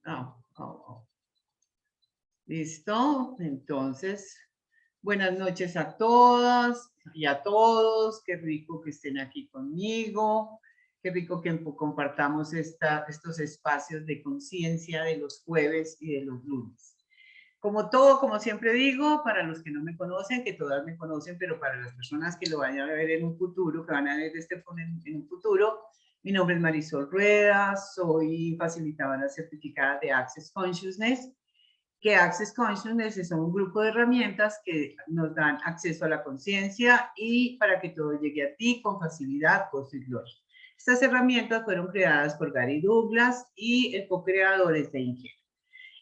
Ah, listo. Entonces, buenas noches a todas y a todos. Qué rico que estén aquí conmigo. Qué rico que compartamos estos espacios de conciencia de los jueves y de los lunes. Como todo, como siempre digo, para los que no me conocen, que todas me conocen, pero para las personas que lo vayan a ver en un futuro, que van a ver este en un futuro, mi nombre es Marisol Rueda, soy facilitadora certificada de Access Consciousness, que Access Consciousness es un grupo de herramientas que nos dan acceso a la conciencia y para que todo llegue a ti con facilidad, gozo y gloria. Estas herramientas fueron creadas por Gary Douglas y el co-creador es Dane Kerr.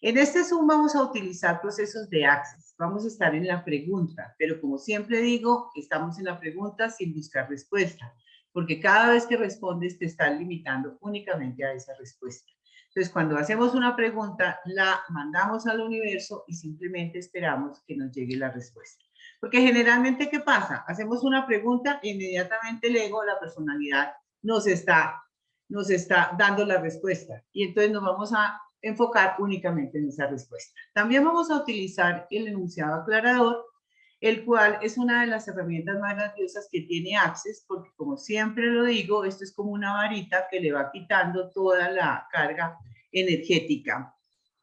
En este Zoom vamos a utilizar procesos de Access. Vamos a estar en la pregunta, pero como siempre digo, estamos en la pregunta sin buscar respuesta, porque cada vez que respondes te estás limitando únicamente a esa respuesta. Entonces, cuando hacemos una pregunta, la mandamos al universo y simplemente esperamos que nos llegue la respuesta. Porque generalmente, ¿qué pasa? Hacemos una pregunta e inmediatamente el ego, la personalidad, nos está dando la respuesta. Y entonces nos vamos a enfocar únicamente en esa respuesta. También vamos a utilizar el enunciado aclarador, el cual es una de las herramientas más grandiosas que tiene Access, porque como siempre lo digo, esto es como una varita que le va quitando toda la carga energética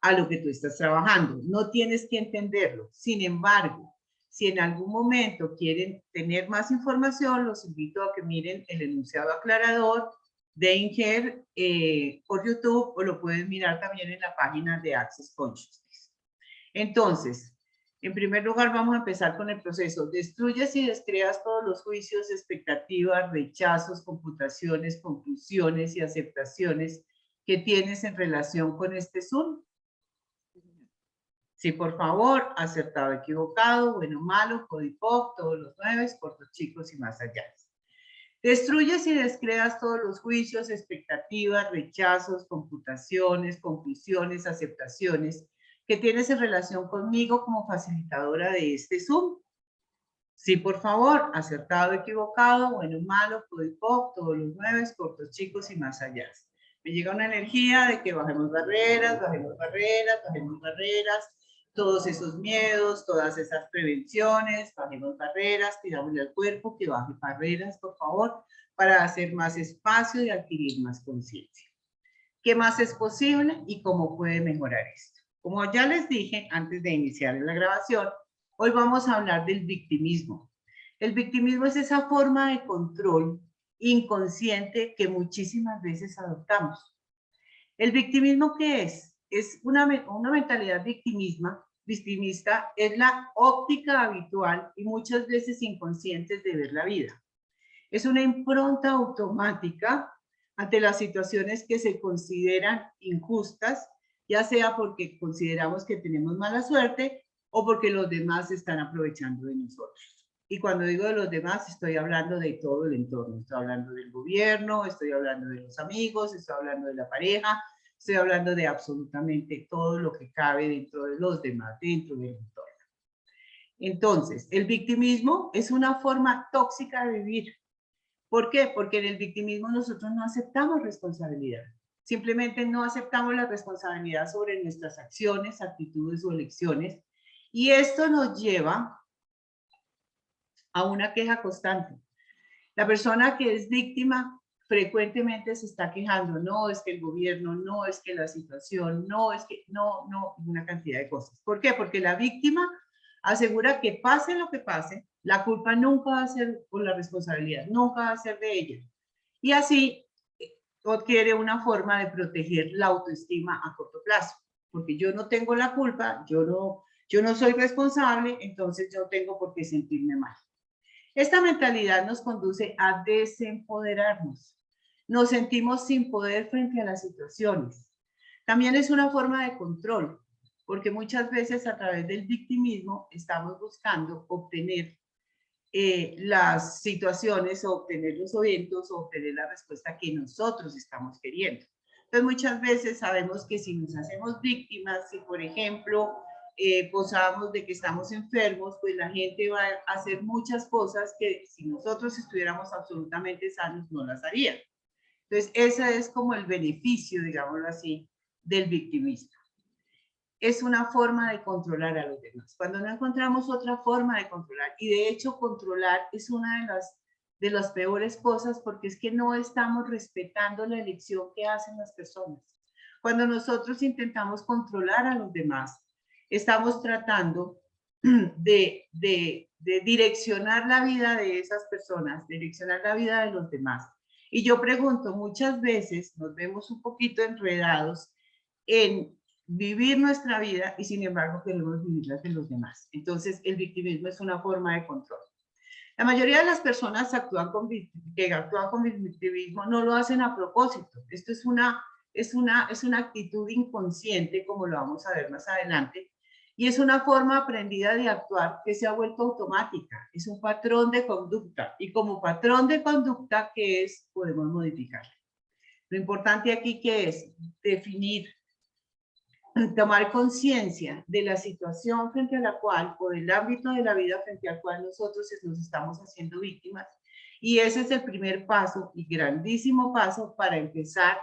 a lo que tú estás trabajando. No tienes que entenderlo. Sin embargo, si en algún momento quieren tener más información, los invito a que miren el enunciado aclarador Dane Kerr por YouTube o lo pueden mirar también en la página de Access Consciousness. Entonces, en primer lugar vamos a empezar con el proceso. Destruyes y descreas todos los juicios, expectativas, rechazos, computaciones, conclusiones y aceptaciones que tienes en relación con este Zoom. Sí, por favor, acertado, equivocado, bueno, malo, codipoc, todos los 9, cortos, chicos y más allá. Destruyes y descreas todos los juicios, expectativas, rechazos, computaciones, conclusiones, aceptaciones que tienes en relación conmigo como facilitadora de este Zoom. Sí, por favor, acertado, equivocado, bueno, malo, pop, todos los 9, cortos, chicos y más allá. Me llega una energía de que bajemos barreras, bajemos barreras, bajemos barreras, todos esos miedos, todas esas prevenciones, bajemos barreras, pidámosle al cuerpo que baje barreras, por favor, para hacer más espacio y adquirir más conciencia. ¿Qué más es posible y cómo puede mejorar esto? Como ya les dije antes de iniciar la grabación, hoy vamos a hablar del victimismo. El victimismo es esa forma de control inconsciente que muchísimas veces adoptamos. ¿El victimismo qué es? Es una mentalidad victimista, es la óptica habitual y muchas veces inconscientes de ver la vida. Es una impronta automática ante las situaciones que se consideran injustas, ya sea porque consideramos que tenemos mala suerte o porque los demás se están aprovechando de nosotros. Y cuando digo de los demás, estoy hablando de todo el entorno. Estoy hablando del gobierno, estoy hablando de los amigos, estoy hablando de la pareja, estoy hablando de absolutamente todo lo que cabe dentro de los demás, dentro del entorno. Entonces, el victimismo es una forma tóxica de vivir. ¿Por qué? Porque en el victimismo nosotros no aceptamos responsabilidad. Simplemente no aceptamos la responsabilidad sobre nuestras acciones, actitudes o elecciones. Y esto nos lleva a una queja constante. La persona que es víctima frecuentemente se está quejando, no es que el gobierno, no es que la situación, no es que, no, una cantidad de cosas. ¿Por qué? Porque la víctima asegura que pase lo que pase, la culpa nunca va a ser por la responsabilidad, nunca va a ser de ella. Y así adquiere una forma de proteger la autoestima a corto plazo, porque yo no tengo la culpa, yo no soy responsable, entonces yo tengo por qué sentirme mal. Esta mentalidad nos conduce a desempoderarnos. Nos sentimos sin poder frente a las situaciones. También es una forma de control, porque muchas veces a través del victimismo estamos buscando obtener las situaciones o obtener los eventos o obtener la respuesta que nosotros estamos queriendo. Entonces muchas veces sabemos que si nos hacemos víctimas, si por ejemplo posamos de que estamos enfermos, pues la gente va a hacer muchas cosas que si nosotros estuviéramos absolutamente sanos no las haría. Entonces ese es como el beneficio, digámoslo así, del victimismo. Es una forma de controlar a los demás. Cuando no encontramos otra forma de controlar, y de hecho controlar es una de las peores cosas, porque es que no estamos respetando la elección que hacen las personas. Cuando nosotros intentamos controlar a los demás, estamos tratando de direccionar la vida de esas personas, direccionar la vida de los demás. Y yo pregunto, muchas veces nos vemos un poquito enredados en vivir nuestra vida y sin embargo queremos vivir las de los demás. Entonces el victimismo es una forma de control. La mayoría de las personas que actúan con victimismo no lo hacen a propósito. Esto es una actitud inconsciente, como lo vamos a ver más adelante, y es una forma aprendida de actuar que se ha vuelto automática. Es un patrón de conducta, y como patrón de conducta, ¿qué es? Podemos modificarlo. Lo importante aquí que es definir, tomar conciencia de la situación frente a la cual, o del ámbito de la vida frente al cual nosotros nos estamos haciendo víctimas. Y ese es el primer paso y grandísimo paso para empezar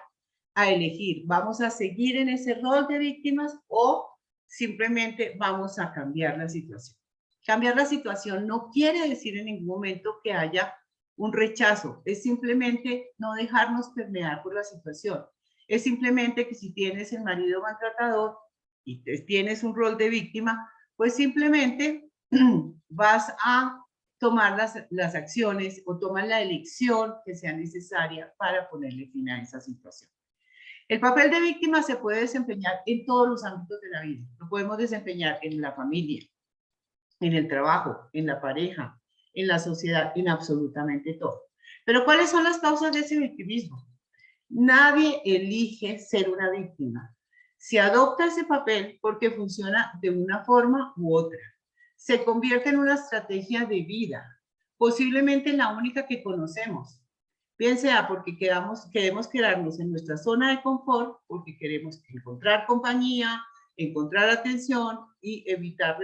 a elegir. ¿Vamos a seguir en ese rol de víctimas o simplemente vamos a cambiar la situación? Cambiar la situación no quiere decir en ningún momento que haya un rechazo, es simplemente no dejarnos permear por la situación. Es simplemente que si tienes el marido maltratador y tienes un rol de víctima, pues simplemente vas a tomar las acciones o tomar la elección que sea necesaria para ponerle fin a esa situación. El papel de víctima se puede desempeñar en todos los ámbitos de la vida. Lo podemos desempeñar en la familia, en el trabajo, en la pareja, en la sociedad, en absolutamente todo. Pero ¿cuáles son las causas de ese victimismo? Nadie elige ser una víctima. Se adopta ese papel porque funciona de una forma u otra. Se convierte en una estrategia de vida, posiblemente la única que conocemos. Bien sea porque queremos quedarnos en nuestra zona de confort, porque queremos encontrar compañía, encontrar atención y evitar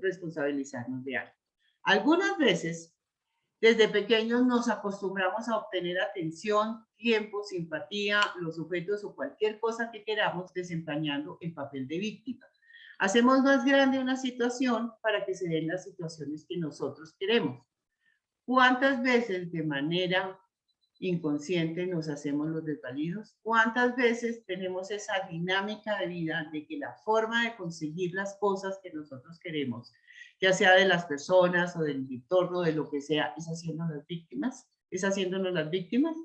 responsabilizarnos de algo. Algunas veces, desde pequeños nos acostumbramos a obtener atención, tiempo, simpatía, los objetos o cualquier cosa que queramos desempeñando el papel de víctima. Hacemos más grande una situación para que se den las situaciones que nosotros queremos. ¿Cuántas veces de manera inconsciente nos hacemos los desvalidos? ¿Cuántas veces tenemos esa dinámica de vida de que la forma de conseguir las cosas que nosotros queremos, ya sea de las personas o del entorno, de lo que sea, es haciéndonos las víctimas? ¿Es haciéndonos las víctimas?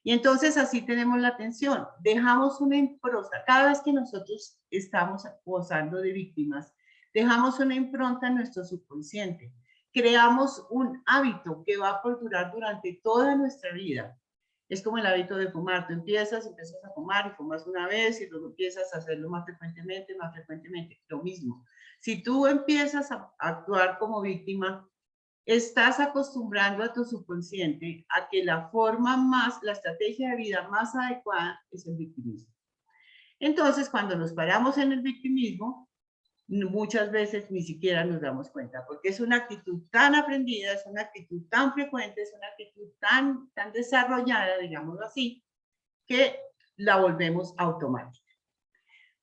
Y entonces así tenemos la atención. Dejamos una impronta. Cada vez que nosotros estamos posando de víctimas, dejamos una impronta en nuestro subconsciente. Creamos un hábito que va a perdurar durante toda nuestra vida. Es como el hábito de fumar. Tú empiezas a fumar y fumas una vez y luego empiezas a hacerlo más frecuentemente. Lo mismo. Si tú empiezas a actuar como víctima, estás acostumbrando a tu subconsciente a que la estrategia de vida más adecuada es el victimismo. Entonces, cuando nos paramos en el victimismo, muchas veces ni siquiera nos damos cuenta, porque es una actitud tan aprendida, es una actitud tan frecuente, es una actitud tan desarrollada, digámoslo así, que la volvemos automática.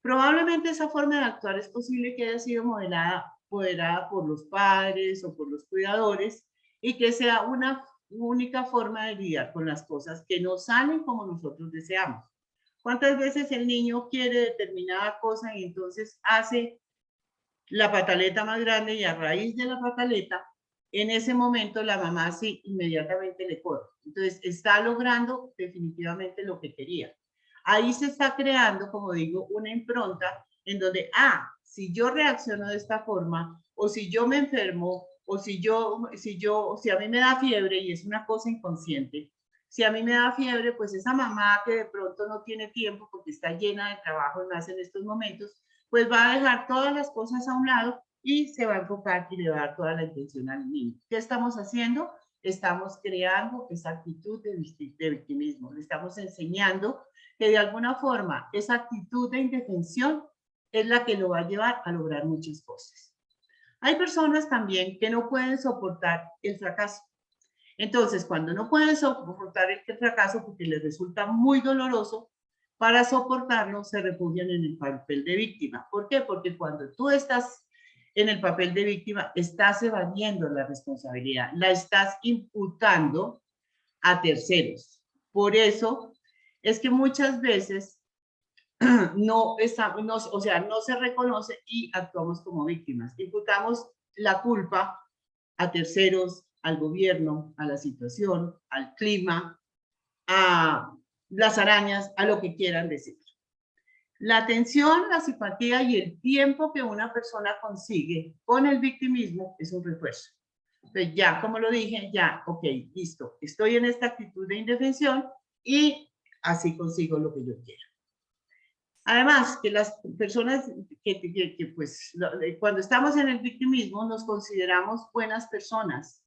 Probablemente esa forma de actuar es posible que haya sido modelada por los padres o por los cuidadores y que sea una única forma de lidiar con las cosas que no salen como nosotros deseamos. ¿Cuántas veces el niño quiere determinada cosa y entonces hace la pataleta más grande y a raíz de la pataleta, en ese momento la mamá sí inmediatamente le corre? Entonces está logrando definitivamente lo que quería. Ahí se está creando, como digo, una impronta en donde, si yo reacciono de esta forma, o si yo me enfermo, o si a mí me da fiebre, y es una cosa inconsciente, si a mí me da fiebre, pues esa mamá que de pronto no tiene tiempo porque está llena de trabajo más en estos momentos, pues va a dejar todas las cosas a un lado y se va a enfocar y le va a dar toda la atención al niño. ¿Qué estamos haciendo? Estamos creando esa actitud de victimismo. Le estamos enseñando que de alguna forma esa actitud de indefensión es la que lo va a llevar a lograr muchas cosas. Hay personas también que no pueden soportar el fracaso. Entonces, cuando no pueden soportar el fracaso porque les resulta muy doloroso, Para soportarlo se refugian en el papel de víctima. ¿Por qué? Porque cuando tú estás en el papel de víctima, estás evadiendo la responsabilidad, la estás imputando a terceros. Por eso es que muchas veces no se reconoce y actuamos como víctimas. Imputamos la culpa a terceros, al gobierno, a la situación, al clima, a las arañas, a lo que quieran decir. La atención, la simpatía y el tiempo que una persona consigue con el victimismo es un refuerzo. Entonces ya, como lo dije, ya, ok, listo, estoy en esta actitud de indefensión y así consigo lo que yo quiero. Además, que las personas pues, cuando estamos en el victimismo nos consideramos buenas personas.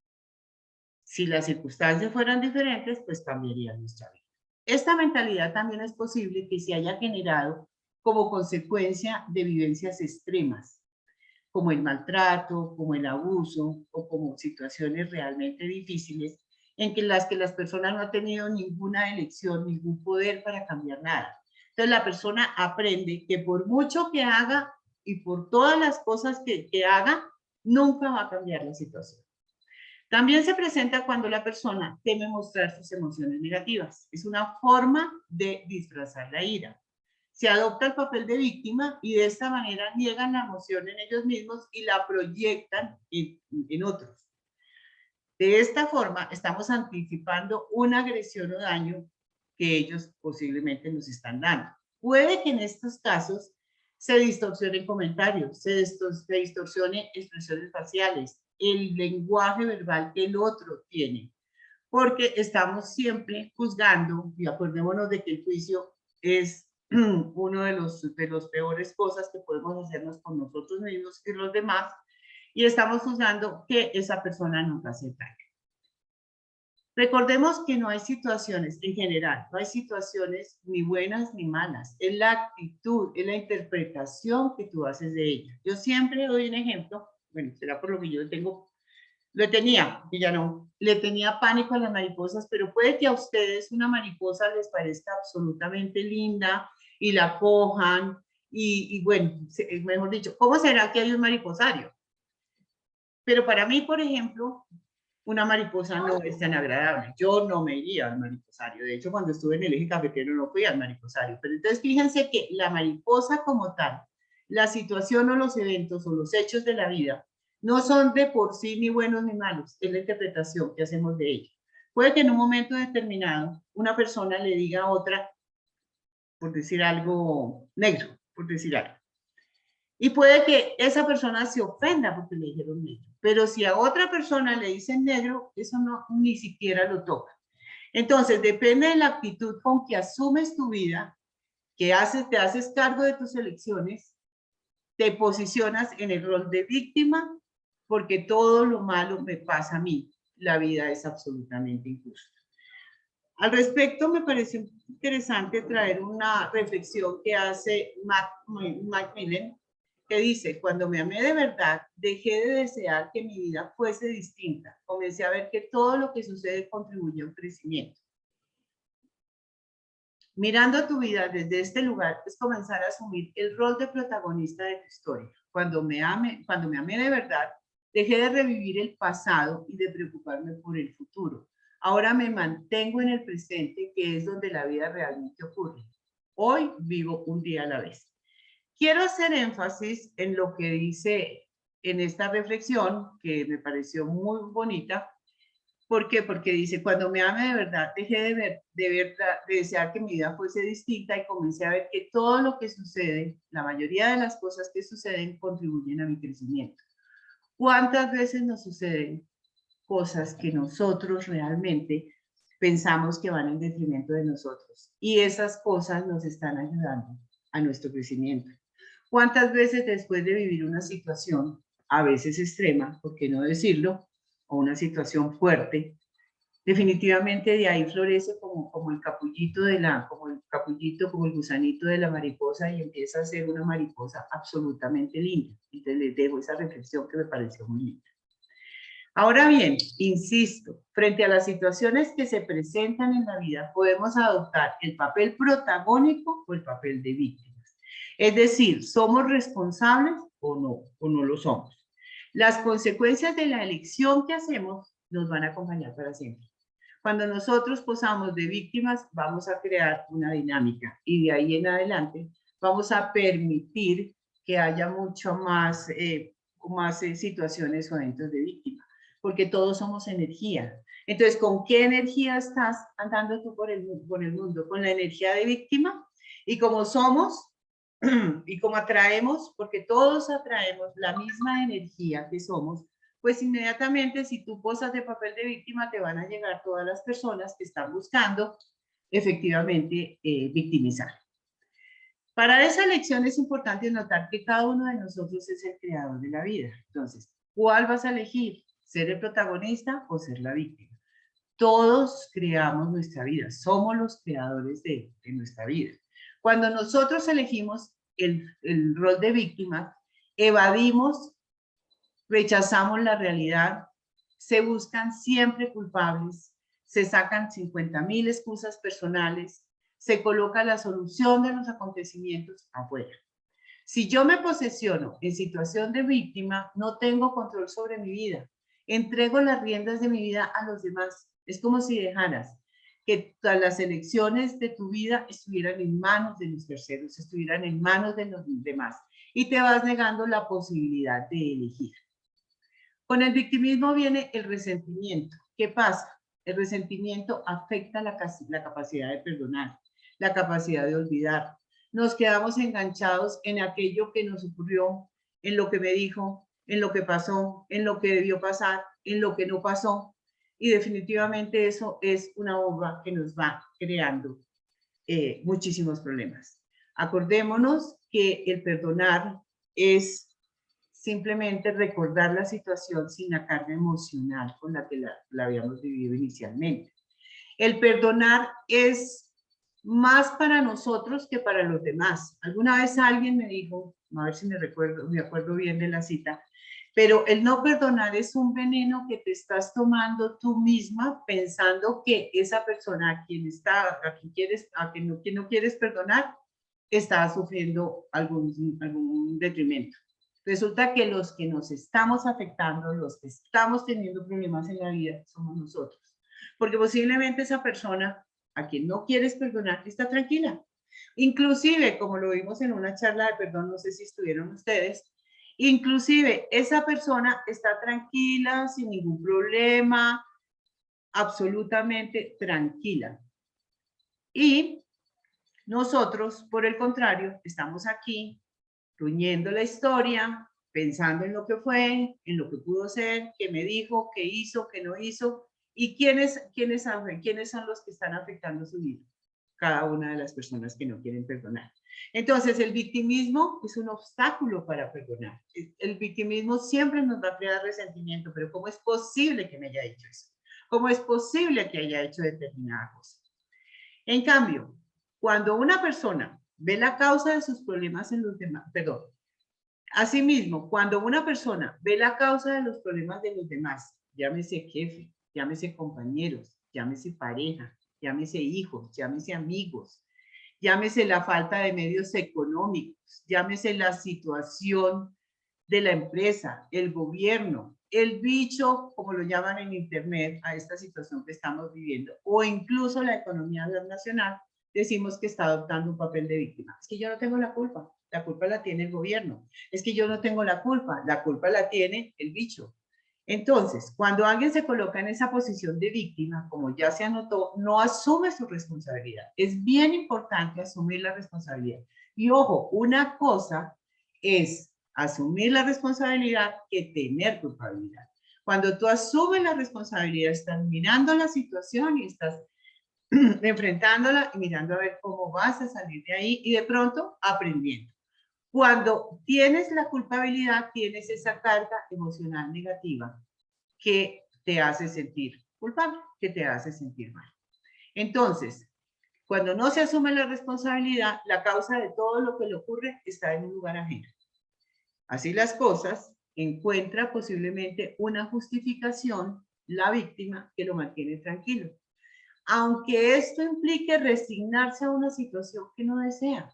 Si las circunstancias fueran diferentes, pues cambiaría nuestra vida. Esta mentalidad también es posible que se haya generado como consecuencia de vivencias extremas, como el maltrato, como el abuso o como situaciones realmente difíciles en las que las personas no han tenido ninguna elección, ningún poder para cambiar nada. Entonces la persona aprende que por mucho que haga y por todas las cosas que haga, nunca va a cambiar la situación. También se presenta cuando la persona teme mostrar sus emociones negativas. Es una forma de disfrazar la ira. Se adopta el papel de víctima y de esta manera niegan la emoción en ellos mismos y la proyectan en otros. De esta forma estamos anticipando una agresión o daño que ellos posiblemente nos están dando. Puede que en estos casos se distorsionen comentarios, se distorsionen expresiones faciales, el lenguaje verbal que el otro tiene, porque estamos siempre juzgando, y acordémonos de que el juicio es uno de los peores cosas que podemos hacernos con nosotros mismos y los demás, y estamos juzgando que esa persona nos hace daño. Recordemos que no hay situaciones, en general, no hay situaciones ni buenas ni malas. Es la actitud, es la interpretación que tú haces de ella. Yo siempre doy un ejemplo, bueno, será por lo que yo tenía, y ya no, le tenía pánico a las mariposas, pero puede que a ustedes una mariposa les parezca absolutamente linda y la cojan, y bueno, mejor dicho, ¿cómo será que hay un mariposario? Pero para mí, por ejemplo, una mariposa no es tan agradable. Yo no me iría al mariposario. De hecho, cuando estuve en el eje cafetero no fui al mariposario. Pero entonces fíjense que la mariposa como tal, la situación o los eventos o los hechos de la vida no son de por sí ni buenos ni malos. Es la interpretación que hacemos de ellos. Puede que en un momento determinado una persona le diga a otra, por decir algo, negro, por decir algo. Y puede que esa persona se ofenda porque le dijeron negro. Pero si a otra persona le dicen negro, eso no ni siquiera lo toca. Entonces, depende de la actitud con que asumes tu vida, que te haces cargo de tus elecciones, te posicionas en el rol de víctima, porque todo lo malo me pasa a mí. La vida es absolutamente injusta. Al respecto, me parece interesante traer una reflexión que hace Macmillan, que dice: cuando me amé de verdad, dejé de desear que mi vida fuese distinta. Comencé a ver que todo lo que sucede contribuye a un crecimiento. Mirando tu vida desde este lugar es comenzar a asumir el rol de protagonista de tu historia. Cuando me amé de verdad, dejé de revivir el pasado y de preocuparme por el futuro. Ahora me mantengo en el presente, que es donde la vida realmente ocurre. Hoy vivo un día a la vez. Quiero hacer énfasis en lo que dice en esta reflexión, que me pareció muy bonita. ¿Por qué? Porque dice: cuando me amé de verdad, dejé de desear que mi vida fuese distinta y comencé a ver que todo lo que sucede, la mayoría de las cosas que suceden, contribuyen a mi crecimiento. ¿Cuántas veces nos suceden cosas que nosotros realmente pensamos que van en detrimento de nosotros? Y esas cosas nos están ayudando a nuestro crecimiento. ¿Cuántas veces después de vivir una situación, a veces extrema, por qué no decirlo, o una situación fuerte, definitivamente de ahí florece como el capullito como el gusanito de la mariposa, y empieza a ser una mariposa absolutamente linda? Entonces les dejo esa reflexión que me pareció muy linda. Ahora bien, insisto, frente a las situaciones que se presentan en la vida, podemos adoptar el papel protagónico o el papel de víctimas. Es decir, ¿somos responsables o no lo somos? Las consecuencias de la elección que hacemos nos van a acompañar para siempre. Cuando nosotros posamos de víctimas, vamos a crear una dinámica y de ahí en adelante vamos a permitir que haya mucho más, situaciones o eventos de víctima, porque todos somos energía. Entonces, ¿con qué energía estás andando tú por el mundo? ¿Con la energía de víctima? Y como somos, y como atraemos, porque todos atraemos la misma energía que somos, pues inmediatamente si tú posas de papel de víctima te van a llegar todas las personas que están buscando efectivamente victimizar. Para esa lección es importante notar que cada uno de nosotros es el creador de la vida. Entonces, ¿cuál vas a elegir? ¿Ser el protagonista o ser la víctima? Todos creamos nuestra vida, somos los creadores de nuestra vida. Cuando nosotros elegimos el rol de víctima, evadimos, rechazamos la realidad, se buscan siempre culpables, se sacan 50.000 excusas personales, se coloca la solución de los acontecimientos afuera. Si yo me posesiono en situación de víctima, no tengo control sobre mi vida. Entrego las riendas de mi vida a los demás. Es como si dejaras que todas las elecciones de tu vida estuvieran en manos de los terceros, estuvieran en manos de los demás. Y te vas negando la posibilidad de elegir. Con el victimismo viene el resentimiento. ¿Qué pasa? El resentimiento afecta la capacidad de perdonar, la capacidad de olvidar. Nos quedamos enganchados en aquello que nos ocurrió, en lo que me dijo, en lo que pasó, en lo que debió pasar, en lo que no pasó. Y definitivamente eso es una bomba que nos va creando muchísimos problemas. Acordémonos que el perdonar es simplemente recordar la situación sin la carga emocional con la que la habíamos vivido inicialmente. El perdonar es más para nosotros que para los demás. Alguna vez alguien me dijo, a ver si me acuerdo bien de la cita, pero el no perdonar es un veneno que te estás tomando tú misma pensando que esa persona a quien no quieres perdonar está sufriendo algún detrimento. Resulta que los que nos estamos afectando, los que estamos teniendo problemas en la vida, somos nosotros. Porque posiblemente esa persona a quien no quieres perdonar está tranquila. Inclusive, como lo vimos en una charla de perdón, no sé si estuvieron ustedes, inclusive esa persona está tranquila, sin ningún problema, absolutamente tranquila. Y nosotros, por el contrario, estamos aquí ruñendo la historia, pensando en lo que fue, en lo que pudo ser, qué me dijo, qué hizo, qué no hizo, y quiénes son los que están afectando su vida. Cada una de las personas que no quieren perdonar. Entonces, el victimismo es un obstáculo para perdonar. El victimismo siempre nos va a crear resentimiento, pero ¿cómo es posible que me haya hecho eso? ¿Cómo es posible que haya hecho determinada cosa? En cambio, cuando una persona ve la causa de sus problemas en los demás, perdón, asimismo, cuando una persona ve la causa de los problemas de los demás, llámese jefe, llámese compañeros, llámese pareja, llámese hijos, llámese amigos, llámese la falta de medios económicos, llámese la situación de la empresa, el gobierno, el bicho, como lo llaman en internet, a esta situación que estamos viviendo, o incluso la economía nacional, decimos que está adoptando un papel de víctima. Es que yo no tengo la culpa la tiene el gobierno. Es que yo no tengo la culpa la tiene el bicho. Entonces, cuando alguien se coloca en esa posición de víctima, como ya se anotó, no asume su responsabilidad. Es bien importante asumir la responsabilidad. Y ojo, una cosa es asumir la responsabilidad que tener culpabilidad. Cuando tú asumes la responsabilidad, estás mirando la situación y estás enfrentándola y mirando a ver cómo vas a salir de ahí y de pronto aprendiendo. Cuando tienes la culpabilidad, tienes esa carga emocional negativa que te hace sentir culpable, que te hace sentir mal. Entonces, cuando no se asume la responsabilidad, la causa de todo lo que le ocurre está en un lugar ajeno. Así las cosas, encuentra posiblemente una justificación, la víctima, que lo mantiene tranquilo. Aunque esto implique resignarse a una situación que no desea.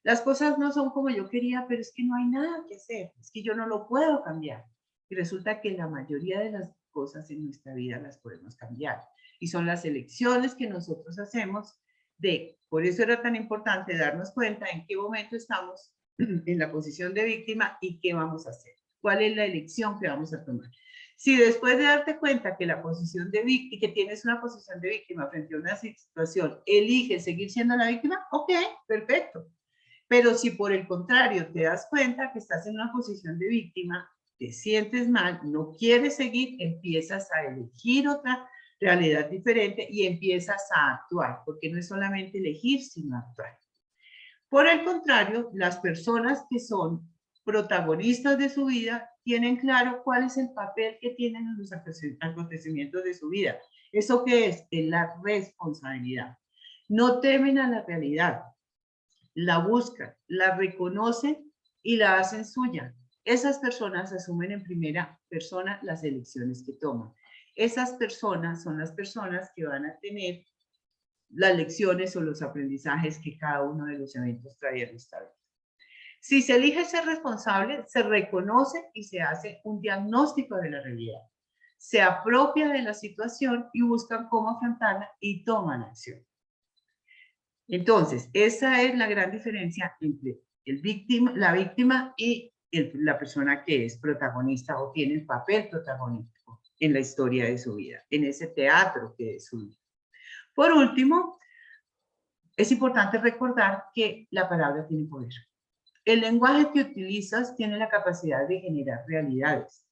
Las cosas no son como yo quería, pero es que no hay nada que hacer, es que yo no lo puedo cambiar. Y resulta que la mayoría de las cosas en nuestra vida las podemos cambiar. Y son las elecciones que nosotros hacemos por eso era tan importante darnos cuenta en qué momento estamos en la posición de víctima y qué vamos a hacer. ¿Cuál es la elección que vamos a tomar? Si después de darte cuenta que la posición de víctima, que tienes una posición de víctima frente a una situación, eliges seguir siendo la víctima, ok, perfecto. Pero si por el contrario te das cuenta que estás en una posición de víctima, te sientes mal, no quieres seguir, empiezas a elegir otra realidad diferente y empiezas a actuar, porque no es solamente elegir, sino actuar. Por el contrario, las personas que son protagonistas de su vida tienen claro cuál es el papel que tienen en los acontecimientos de su vida. ¿Eso qué es? Es la responsabilidad. No temen a la realidad, la buscan, la reconocen y la hacen suya. Esas personas asumen en primera persona las elecciones que toman. Esas personas son las personas que van a tener las lecciones o los aprendizajes que cada uno de los eventos trae a nuestra vida. Si se elige ser responsable, se reconoce y se hace un diagnóstico de la realidad. Se apropia de la situación y buscan cómo afrontarla y toman acción. Entonces, esa es la gran diferencia entre la víctima y la persona que es protagonista o tiene el papel protagónico en la historia de su vida, en ese teatro que es su vida. Por último, es importante recordar que la palabra tiene poder. El lenguaje que utilizas tiene la capacidad de generar realidades.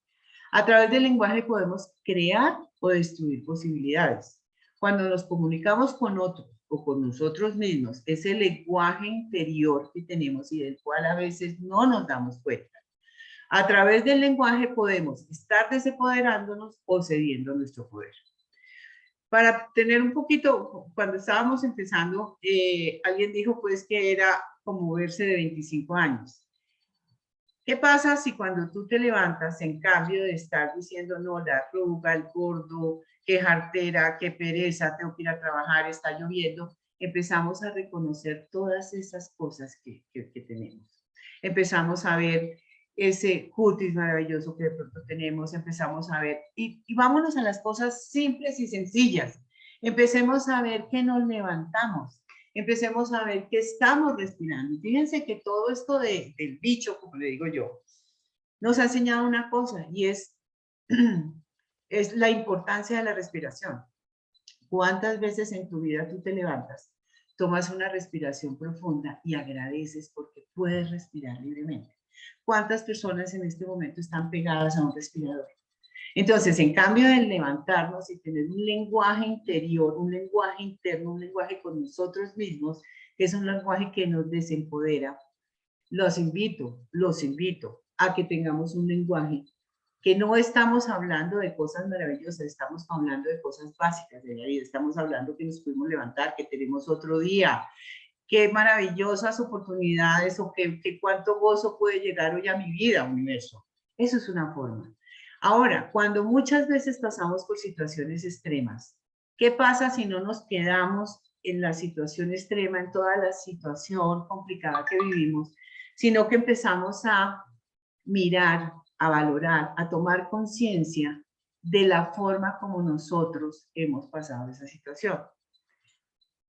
A través del lenguaje podemos crear o destruir posibilidades. Cuando nos comunicamos con otros o con nosotros mismos, ese lenguaje interior que tenemos y del cual a veces no nos damos cuenta. A través del lenguaje podemos estar desempoderándonos o cediendo nuestro poder. Para tener un poquito, cuando estábamos empezando, alguien dijo pues que era como verse de 25 años. ¿Qué pasa si cuando tú te levantas, en cambio de estar diciendo, no, la arruga, el gordo, qué jartera, qué pereza, tengo que ir a trabajar, está lloviendo, empezamos a reconocer todas esas cosas que tenemos? Empezamos a ver ese cutis maravilloso que de pronto tenemos, empezamos a ver, y vámonos a las cosas simples y sencillas. Empecemos a ver que nos levantamos. Empecemos a ver que estamos respirando. Fíjense que todo esto del bicho, como le digo yo, nos ha enseñado una cosa y es la importancia de la respiración. ¿Cuántas veces en tu vida tú te levantas, tomas una respiración profunda y agradeces porque puedes respirar libremente? ¿Cuántas personas en este momento están pegadas a un respirador? Entonces, en cambio de levantarnos y tener un lenguaje interior, un lenguaje interno, un lenguaje con nosotros mismos, que es un lenguaje que nos desempodera, los invito a que tengamos un lenguaje que no estamos hablando de cosas maravillosas, estamos hablando de cosas básicas de la vida, estamos hablando que nos pudimos levantar, que tenemos otro día, qué maravillosas oportunidades o que cuánto gozo puede llegar hoy a mi vida, universo. Eso es una forma. Ahora, cuando muchas veces pasamos por situaciones extremas, ¿qué pasa si no nos quedamos en la situación extrema, en toda la situación complicada que vivimos, sino que empezamos a mirar, a valorar, a tomar conciencia de la forma como nosotros hemos pasado esa situación?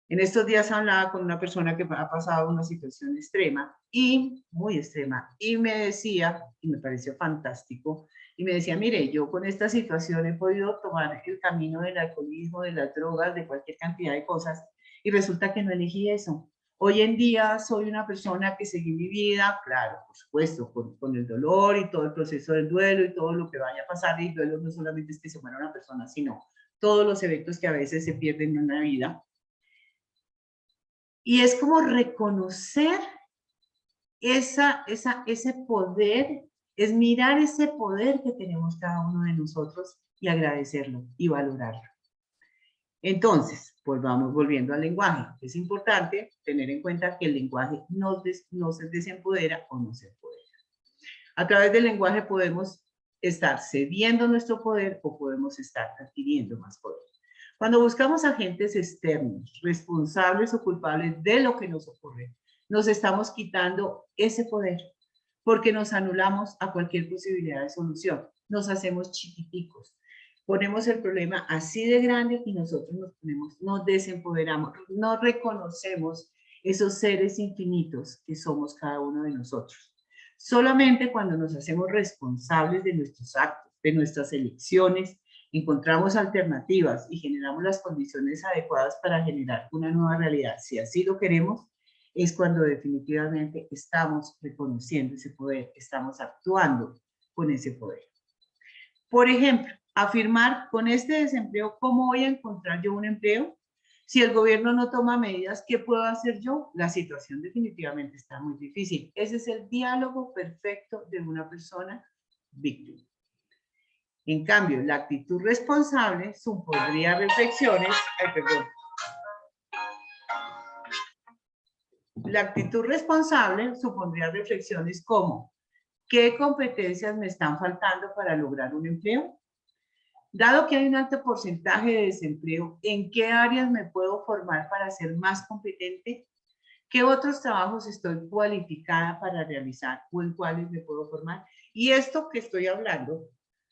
En estos días hablaba con una persona que ha pasado una situación extrema y muy extrema y me decía, y me pareció fantástico, y me decía, mire, yo con esta situación he podido tomar el camino del alcoholismo, de las drogas, de cualquier cantidad de cosas y resulta que no elegí eso. Hoy en día soy una persona que seguí mi vida, claro, por supuesto, con el dolor y todo el proceso del duelo y todo lo que vaya a pasar. Y el duelo no solamente es que se muera una persona, sino todos los eventos que a veces se pierden en una vida. Y es como reconocer ese poder, es mirar ese poder que tenemos cada uno de nosotros y agradecerlo y valorarlo. Entonces, pues vamos volviendo al lenguaje. Es importante tener en cuenta que el lenguaje no se desempodera o no se empodera. A través del lenguaje podemos estar cediendo nuestro poder o podemos estar adquiriendo más poder. Cuando buscamos agentes externos, responsables o culpables de lo que nos ocurre, nos estamos quitando ese poder porque nos anulamos a cualquier posibilidad de solución. Nos hacemos chiquiticos. Ponemos el problema así de grande y nosotros nos desempoderamos, no reconocemos esos seres infinitos que somos cada uno de nosotros. Solamente cuando nos hacemos responsables de nuestros actos, de nuestras elecciones, encontramos alternativas y generamos las condiciones adecuadas para generar una nueva realidad, si así lo queremos, es cuando definitivamente estamos reconociendo ese poder, estamos actuando con ese poder. Por ejemplo, afirmar con este desempleo, ¿cómo voy a encontrar yo un empleo? Si el gobierno no toma medidas, ¿qué puedo hacer yo? La situación definitivamente está muy difícil. Ese es el diálogo perfecto de una persona víctima. En cambio, la actitud responsable supondría reflexiones, La actitud responsable supondría reflexiones como, ¿qué competencias me están faltando para lograr un empleo? Dado que hay un alto porcentaje de desempleo, ¿en qué áreas me puedo formar para ser más competente? ¿Qué otros trabajos estoy cualificada para realizar o en cuáles me puedo formar? Y esto que estoy hablando,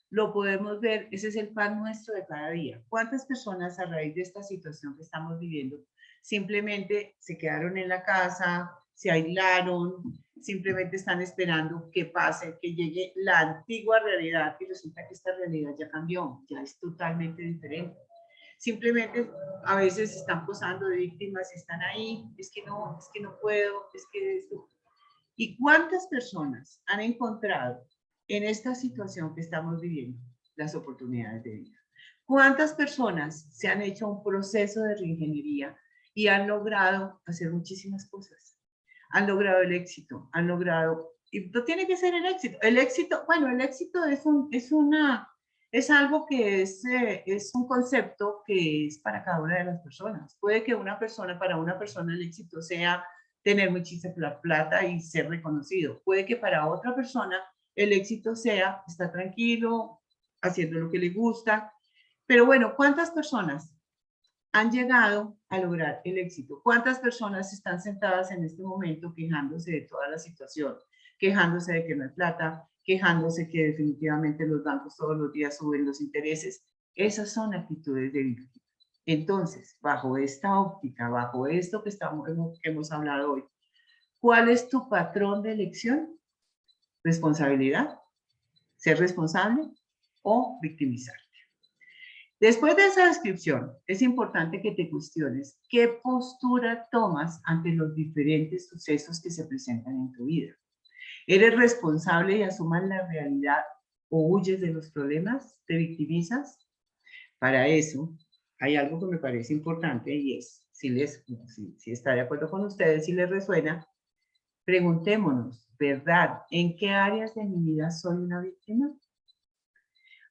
lo podemos ver, ese es el pan nuestro de cada día. ¿Cuántas personas a raíz de esta situación que estamos viviendo simplemente se quedaron en la casa, se aislaron, simplemente están esperando que pase, que llegue la antigua realidad y resulta que esta realidad ya cambió, ya es totalmente diferente? Simplemente a veces están posando de víctimas, están ahí, es que no puedo, es que esto. ¿Y cuántas personas han encontrado en esta situación que estamos viviendo las oportunidades de vida? ¿Cuántas personas se han hecho un proceso de reingeniería y han logrado hacer muchísimas cosas? Han logrado el éxito, han logrado, y no tiene que ser el éxito, bueno, el éxito es algo que es un concepto que es para cada una de las personas. Puede que para una persona el éxito sea tener muchísima plata y ser reconocido. Puede que para otra persona el éxito sea estar tranquilo, haciendo lo que le gusta. Pero bueno, ¿cuántas personas han llegado a lograr el éxito? ¿Cuántas personas están sentadas en este momento quejándose de toda la situación? Quejándose de que no hay plata, quejándose que definitivamente los bancos todos los días suben los intereses. Esas son actitudes de víctima. Entonces, bajo esta óptica, bajo esto que hemos hablado hoy, ¿cuál es tu patrón de elección? ¿Responsabilidad? ¿Ser responsable o victimizar? Después de esa descripción, es importante que te cuestiones qué postura tomas ante los diferentes sucesos que se presentan en tu vida. ¿Eres responsable y asumas la realidad o huyes de los problemas? ¿Te victimizas? Para eso, hay algo que me parece importante y es, si está de acuerdo con ustedes, si les resuena, preguntémonos, ¿verdad? ¿En qué áreas de mi vida soy una víctima?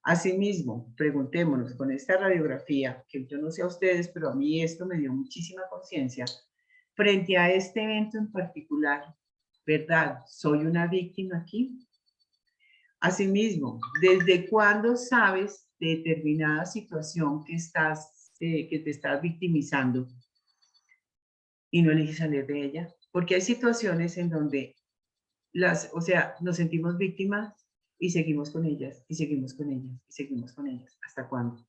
Asimismo, preguntémonos con esta radiografía, que yo no sé a ustedes, pero a mí esto me dio muchísima conciencia, frente a este evento en particular, ¿verdad? ¿Soy una víctima aquí? Asimismo, ¿desde cuándo sabes de determinada situación que te estás victimizando y no eliges salir de ella? Porque hay situaciones en donde nos sentimos víctimas y seguimos con ellas, y seguimos con ellas, y seguimos con ellas. ¿Hasta cuándo?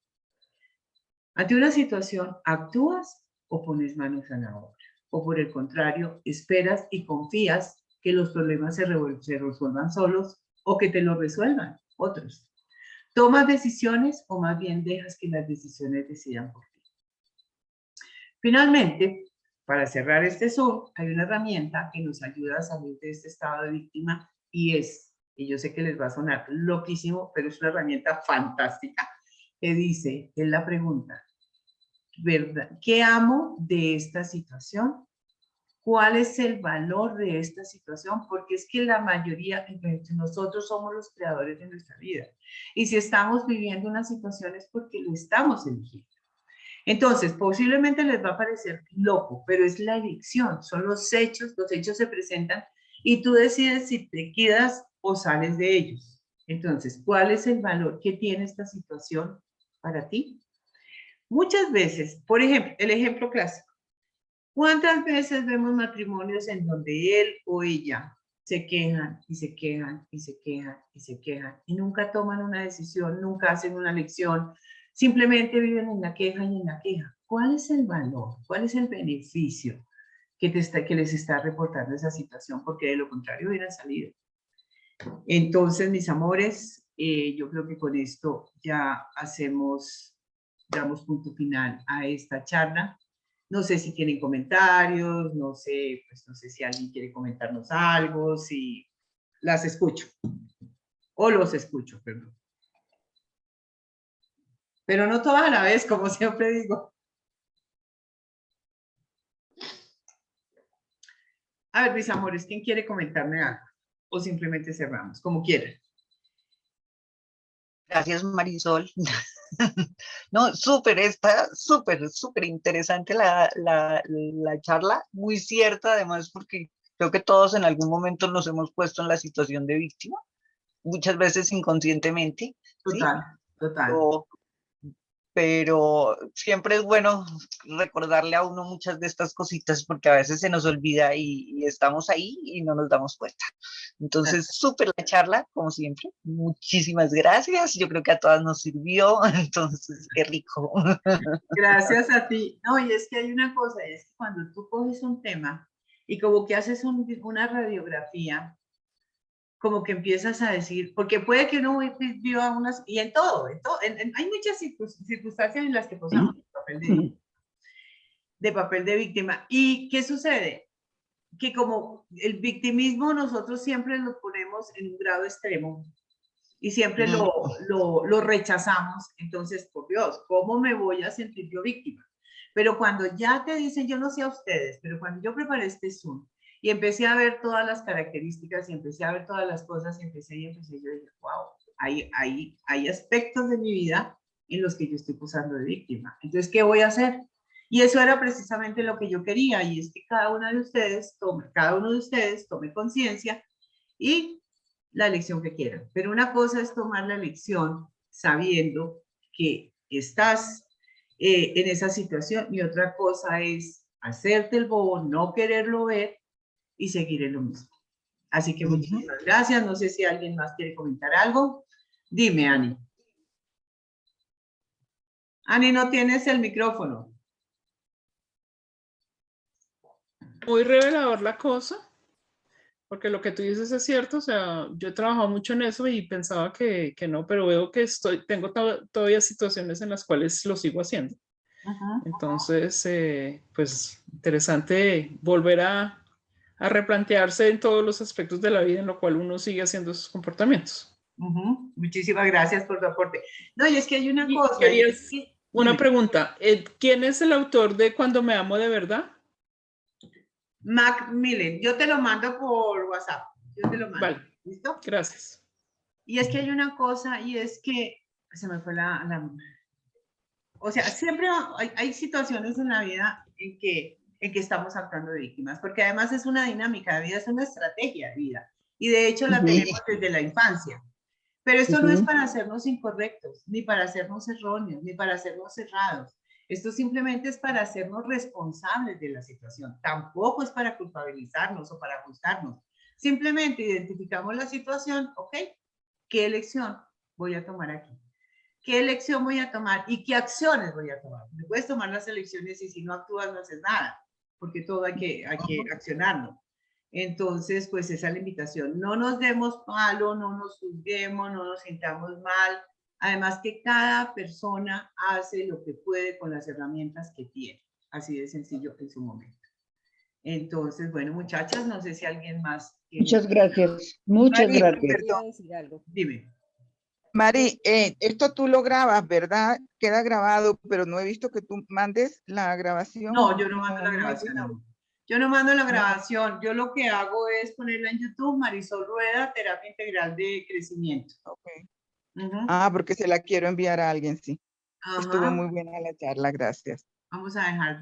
Ante una situación, ¿actúas o pones manos a la obra? O por el contrario, esperas y confías que los problemas se resuelvan solos o que te lo resuelvan otros. ¿Tomas decisiones o más bien dejas que las decisiones decidan por ti? Finalmente, para cerrar este Zoom, hay una herramienta que nos ayuda a salir de este estado de víctima y yo sé que les va a sonar loquísimo, pero es una herramienta fantástica, que dice, es la pregunta, ¿verdad? ¿Qué amo de esta situación? ¿Cuál es el valor de esta situación? Porque es que la mayoría, nosotros somos los creadores de nuestra vida. Y si estamos viviendo una situación es porque lo estamos eligiendo. Entonces, posiblemente les va a parecer loco, pero es la elección, son los hechos se presentan y tú decides si te quedas o sales de ellos. Entonces, ¿cuál es el valor que tiene esta situación para ti? Muchas veces, por ejemplo, el ejemplo clásico, ¿cuántas veces vemos matrimonios en donde él o ella se quejan y se quejan y se quejan y se quejan y nunca toman una decisión, nunca hacen una lección, simplemente viven en la queja y en la queja? ¿Cuál es el valor? ¿Cuál es el beneficio que les está reportando esa situación? Porque de lo contrario hubieran salido. Entonces, mis amores, yo creo que con esto ya damos punto final a esta charla. No sé si tienen comentarios, no sé, pues no sé si alguien quiere comentarnos algo, si las escucho, o los escucho, perdón. Pero no todas a la vez, como siempre digo. A ver, mis amores, ¿quién quiere comentarme algo? O simplemente cerramos, como quieran. Gracias, Marisol. No, está súper interesante la charla, muy cierta además, porque creo que todos en algún momento nos hemos puesto en la situación de víctima, muchas veces inconscientemente, ¿sí? Total. Pero siempre es bueno recordarle a uno muchas de estas cositas porque a veces se nos olvida y estamos ahí y no nos damos cuenta. Entonces, súper la charla, como siempre. Muchísimas gracias. Yo creo que a todas nos sirvió. Entonces, qué rico. Gracias a ti. No, y es que hay una cosa, es que cuando tú coges un tema y como que haces una radiografía, como que empiezas a decir, porque puede que uno viva unas, y en todo, hay muchas circunstancias en las que posamos de papel de víctima. ¿Y qué sucede? Que como el victimismo nosotros siempre lo ponemos en un grado extremo y siempre lo rechazamos, entonces, por Dios, ¿cómo me voy a sentir yo víctima? Pero cuando ya te dicen, yo no sé a ustedes, pero cuando yo preparé este Zoom y empecé a ver todas las características y empecé a ver todas las cosas y empecé, yo dije, wow, hay aspectos de mi vida en los que yo estoy posando de víctima. Entonces, ¿qué voy a hacer? Y eso era precisamente lo que yo quería, y es que cada uno de ustedes tome conciencia y la elección que quieran. Pero una cosa es tomar la elección sabiendo que estás en esa situación, y otra cosa es hacerte el bobo, no quererlo ver y seguir en lo mismo. Así que muchísimas gracias. No sé si alguien más quiere comentar algo. Dime, Ani. Ani, no tienes el micrófono. Muy revelador la cosa, porque lo que tú dices es cierto. O sea, yo he trabajado mucho en eso y pensaba que no, pero veo que tengo todavía situaciones en las cuales lo sigo haciendo. Entonces, pues interesante volver a replantearse en todos los aspectos de la vida en lo cual uno sigue haciendo esos comportamientos. Muchísimas gracias por tu aporte. No, y es que hay una cosa. Querías una pregunta. ¿Quién es el autor de Cuando me amo de verdad? Macmillan. Yo te lo mando por WhatsApp. Yo te lo mando. Vale. ¿Listo? Gracias. Y es que hay una cosa, y es que se me fue o sea, siempre hay situaciones en la vida en que estamos actuando de víctimas, porque además es una dinámica de vida, es una estrategia de vida. Y de hecho la tenemos desde la infancia. Pero esto no es para hacernos incorrectos, ni para hacernos erróneos, ni para hacernos cerrados. Esto simplemente es para hacernos responsables de la situación. Tampoco es para culpabilizarnos o para juzgarnos. Simplemente identificamos la situación, ok, ¿qué elección voy a tomar aquí? ¿Qué elección voy a tomar y qué acciones voy a tomar? No puedes tomar las elecciones y si no actúas no haces nada, porque todo hay que accionarlo. Entonces, pues esa es la invitación. No nos demos palo, no nos juzguemos, no nos sintamos mal. Además que cada persona hace lo que puede con las herramientas que tiene. Así de sencillo en su momento. Entonces, bueno, muchachas, no sé si alguien más tiene... Muchas gracias. Muchas Mari, gracias. perdón. Decir algo. Dime. Mari, esto tú lo grabas, ¿verdad? Queda grabado, pero no he visto que tú mandes la grabación. No, yo no mando la grabación. No. Yo no mando la grabación. Yo lo que hago es ponerla en YouTube, Marisol Rueda, Terapia Integral de Crecimiento. Okay. Ah, porque se la quiero enviar a alguien, sí. Estuvo muy buena la charla, gracias. Vamos a dejar